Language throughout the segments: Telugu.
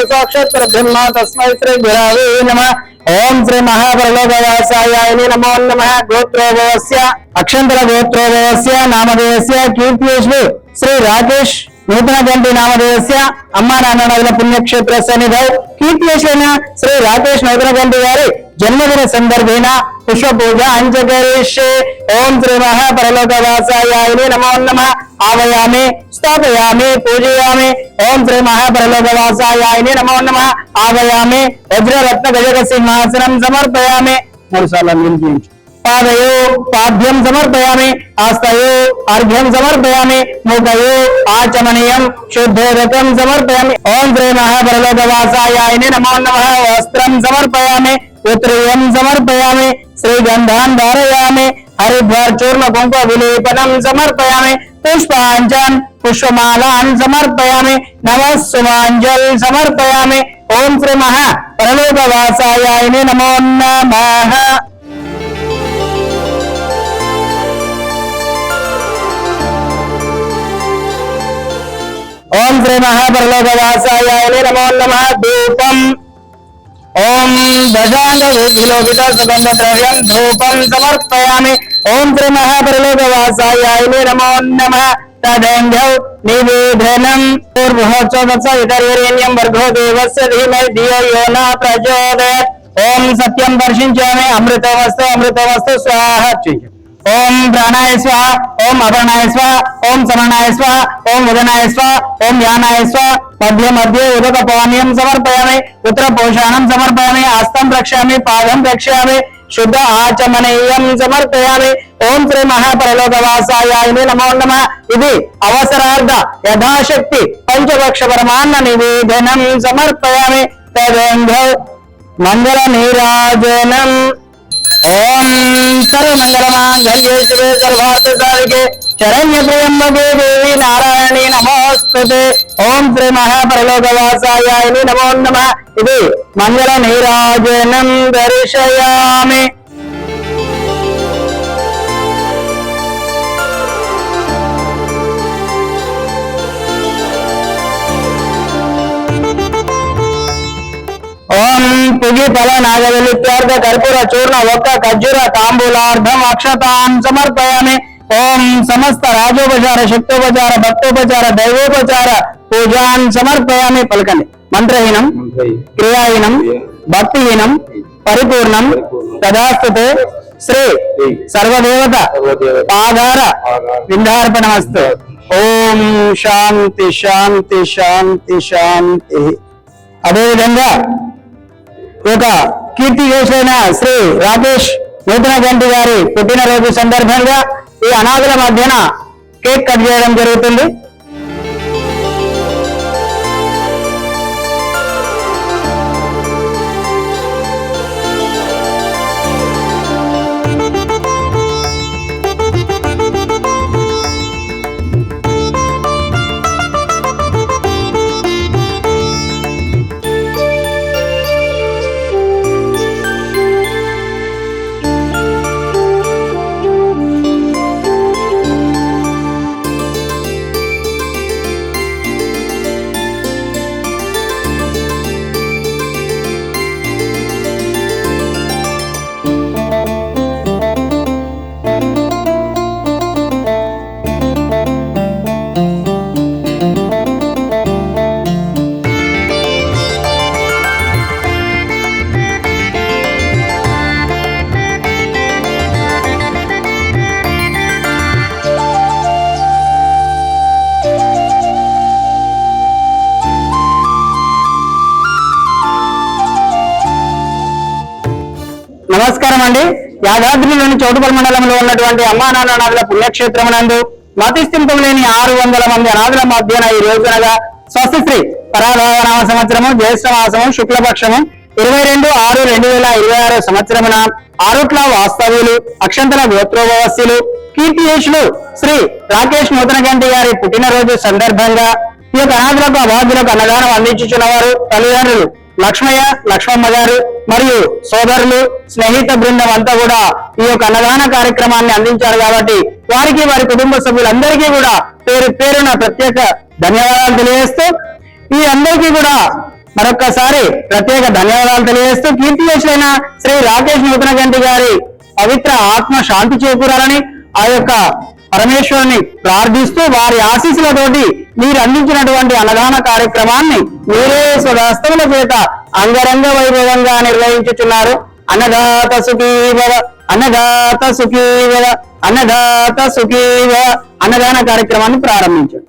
साक्षात् ब्रह्म तस्मै श्री गुरवे नमः। ओम श्री महाप्रलोकवासाय नमो नमः। गोत्रोभवस्य अक्षंतर गोत्रोभवस्य नामधेयस्य कीर्तियेषु श्री राकेश नूतनगंटी नामधेयस्य अम्मा नान्नల पुण्यक्षेत्र सन्निधौ कीर्तियेषुन श्री राकेश नूतनगंटी गारी जन्मदिन संदर्भेन पुष्प पूजा अंजकरिष्ये। ओम श्री महाप्रलोकवासाय नमो नमः। आवयामि स्थापयामि पूजयामि। ओम श्री महाप्रलोकवासाय नमो नमः। आवयामि वज्ररत्न गजक सिंहासनं समर्पयामि। पादयो पाद्यं समर्पयामि। आस्तयो अर्घ्यं समर्पयामि। मुखयो आचमनीयं शुद्धोदकं समर्पयामि। ओम श्री महाप्रलोकवासाय नमो नमः। वस्त्रं समर्पयामि। उत्तरीयं समर्पयामि। श्रीगन्धान् धारयामि। हरिद्वार चूर्ण कुंकुम विलेपनं समर्पयामि। पुष्पांजन पुष्पमालान् समर्पयामि। नमः सुमांजल समर्पयामि। ओम श्री महाप्रलोकवासाय नमो नमः। ओम श्री महाप्रलोकवासाय नमो नमः। धूपम ओम दशांगलोकित सुगंध द्रव्यं धूपं समर्पयामि। ओम श्री महाप्रलोकवासाय नमो नमः। तदेन्द्रौ निवेदनं पूर्वोच्चोदत्सवितर्वरेण्यं भर्गो देवस्य धीमहि धियो यो न प्रचोदयात्। ओम सत्यं दर्शिंचामि। अमृतमस्तु अमृतमस्तु स्वाहा। ओम प्राणाय स्वाहा। ओम अपर्णाय स्वाहा। ओम समनाय स्वाहा। ओम उदनाय स्वाहा। ओम यानाय स्वाहा। मध्य मध्ये उदक पानीयं समर्पयामि। उत्तर पोषाणं समर्पयामि। आस्तं रक्षयामि। पादं रक्षयामि। शुद्ध आचमनीयं समर्पयामि। ओम श्री महाप्रलोकवासाय नमो नमः। इति अवसरार्थ यथाशक्ति पंचभक्ष परमान्न निवेदनं समर्पयामि। तदेन्द्रौ मंगल नीराजनम्। ओम सर्वमंगलमांगल्ये शिवे सर्वार्थसाधिके शरण्य त्र्यंबके देवी नारायणी नमोस्तुते। ओम श्री महाप्रलोकवासाय नमो नमः। इति मंगल नीराजनं दर्शयामि। ओम पुगी फल नागवलित्यार्थ कर्पूर चूर्ण वक्क खज्जूर तांबूलार्धम अक्षतां समर्पयामि। ओम समस्त राजोपचार शक्तोपचार भक्तोपचार दैवोपचार पूजां समर्पयामि। पलकंడి। मंत्रहीनं क्रियाहीनं भक्तिहीनं परिपूर्णं तदास्तुते श्री सर्वदेवता पादार विंदार्पणमस्तु। ओम शांति शांति शांति शांति। अदे विधंगा కీర్తిశేషులైన శ్రీ రాకేష్ నూతనగంటి గారి పుట్టినరోజు సందర్భంగా ఈ అనాథల మధ్యన కేక్ కట్ చేయడం జరుగుతుంది. నమస్కారం అండి. యాదాద్రిలోని చౌటుపల్లి మండలంలో ఉన్నటువంటి అమ్మా నాన్న అనాథుల పుణ్యక్షేత్రమునందు మతిస్థింపం లేని 600 మంది అనాథుల మధ్యన ఈ రోజునగా స్వస్తిశ్రీ పరాభావనామ సంవత్సరము జ్యేష్ఠ మాసము శుక్లపక్షము 22/6/2026 సంవత్సరమున ఆరుట్ల వాస్తవ్యులు అక్షంతల గోత్రోభవస్యులు కీర్తిశేషులు శ్రీ రాకేష్ నూతనగంటి గారి పుట్టినరోజు సందర్భంగా ఈ యొక్క అనాథులకు అభాగ్యులకు అన్నదానం అందించుచున్నవారు తల్లిదండ్రులు లక్ష్మయ్య లక్ష్మమ్మ గారు మరియు సోదరులు స్నేహిత బృందం అంతా కూడా ఈ యొక్క అన్నదాన కార్యక్రమాన్ని అందించారు కాబట్టి వారికి వారి కుటుంబ సభ్యులందరికీ కూడా పేరు పేరున ప్రత్యేక ధన్యవాదాలు తెలియజేస్తూ ఈ అందరికీ కూడా మరొక్కసారి ప్రత్యేక ధన్యవాదాలు తెలియజేస్తూ కీర్తిశేషులైన శ్రీ రాకేష్ నూతన గంటి గారి పవిత్ర ఆత్మ శాంతి చేకూరాలని ఆ యొక్క పరమేశ్వరుని ప్రార్థిస్తూ వారి ఆశీస్సులతోటి మీరు అందించినటువంటి అన్నదాన కార్యక్రమాన్ని మీరే స్వహస్తముల చేత అంగరంగ వైభవంగా నిర్వహించుచున్నారు. అన్నదాత సుఖీభవ, అన్నదాత సుఖీభవ, అన్నదాత సుఖీభవ. అన్నదాన కార్యక్రమాన్ని ప్రారంభించండి.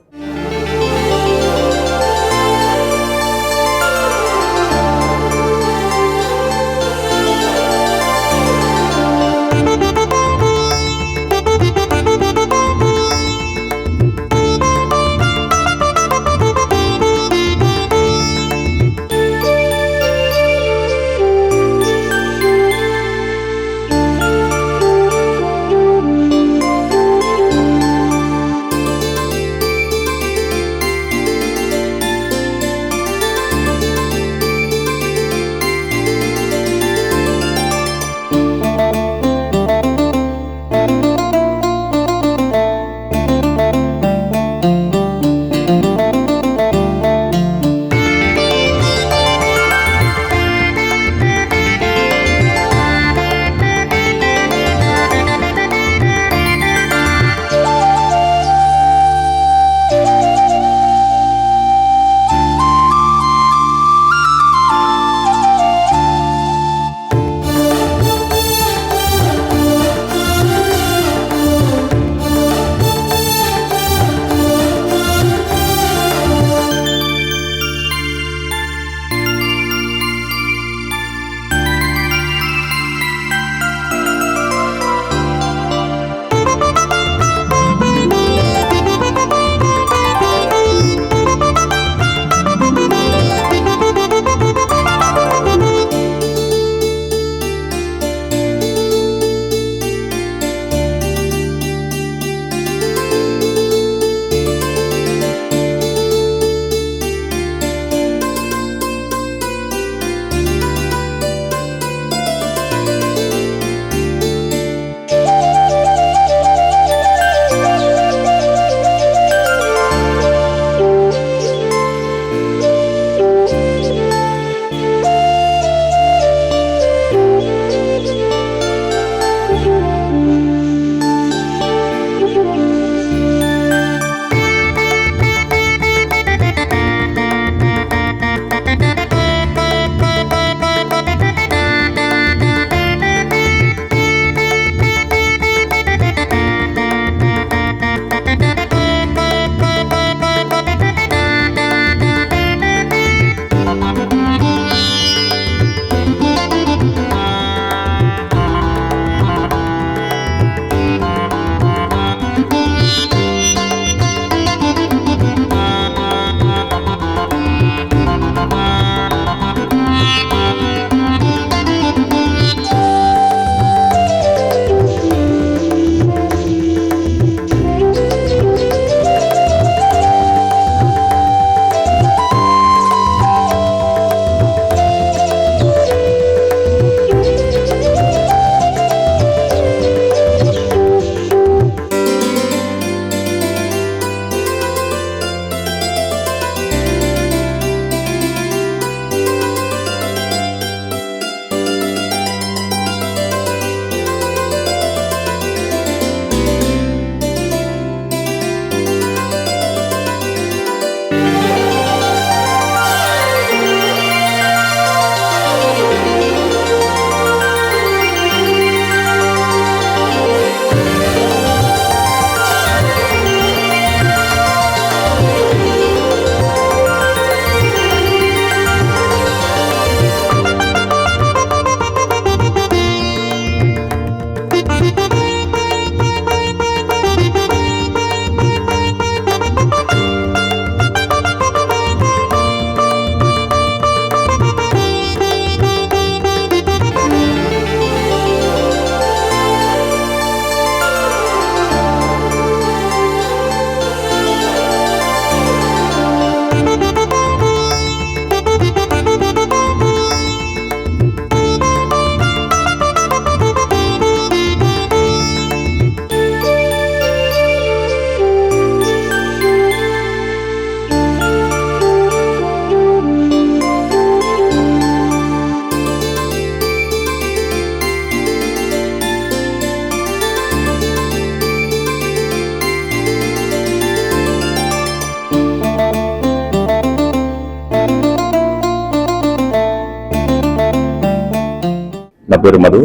పేరు మధు.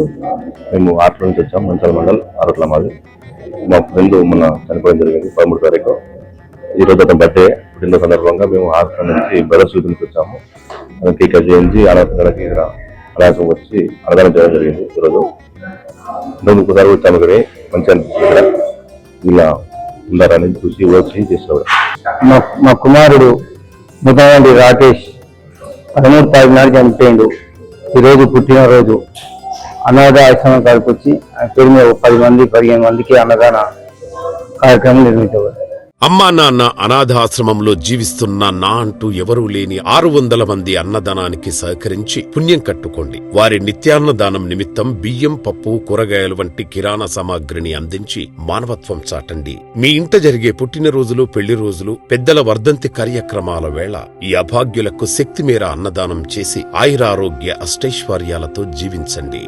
మేము ఆటల నుంచి వచ్చాము, మంచాల మండల్ ఆరోట్ల మాది. మా ఫ్రెండ్ మొన్న చనిపోవడం జరిగింది 13 తారీఖు. ఈరోజు అతను బర్త్డే. పుట్టిన సందర్భంగా మేము హాస్టల్ నుంచి బ్రదర్స్ యూత్ నుంచి వచ్చాము. కేక్ చేయించి అనాథకి అలాసం వచ్చి అన్నదానం చేయడం జరిగింది. ఈరోజు ఇంకొకసారి వచ్చాము. ఇక్కడ మంచి అనిపించింది. ఇలా ఉన్నారని చూసి వచ్చి చేసేవాడు. మా కుమారుడు ముదవండి రాకేష్ 13 తారీఖు నాడు చనిపోయిండు. ఈరోజు పుట్టినరోజు. అనాథ ఆశ్రమం కాడికి వచ్చి ఆయన పేరు మీద 10-15 మందికి అన్నదాన కార్యక్రమం నిర్వహించబడింది. అమ్మా నాన్న అనాథాశ్రమంలో జీవిస్తున్న నా అంటూ ఎవరూ లేని 600 మంది అన్నదానానికి సహకరించి పుణ్యం కట్టుకోండి. వారి నిత్యాన్నదానం నిమిత్తం బియ్యం, పప్పు, కూరగాయలు వంటి కిరాణా సామాగ్రిని అందించి మానవత్వం చాటండి. మీ ఇంట జరిగే పుట్టినరోజులు, పెళ్లి రోజులు, పెద్దల వర్ధంతి కార్యక్రమాల వేళ ఈ అభాగ్యులకు శక్తి మేర అన్నదానం చేసి ఆయురారోగ్య అష్టైశ్వర్యాలతో జీవించండి.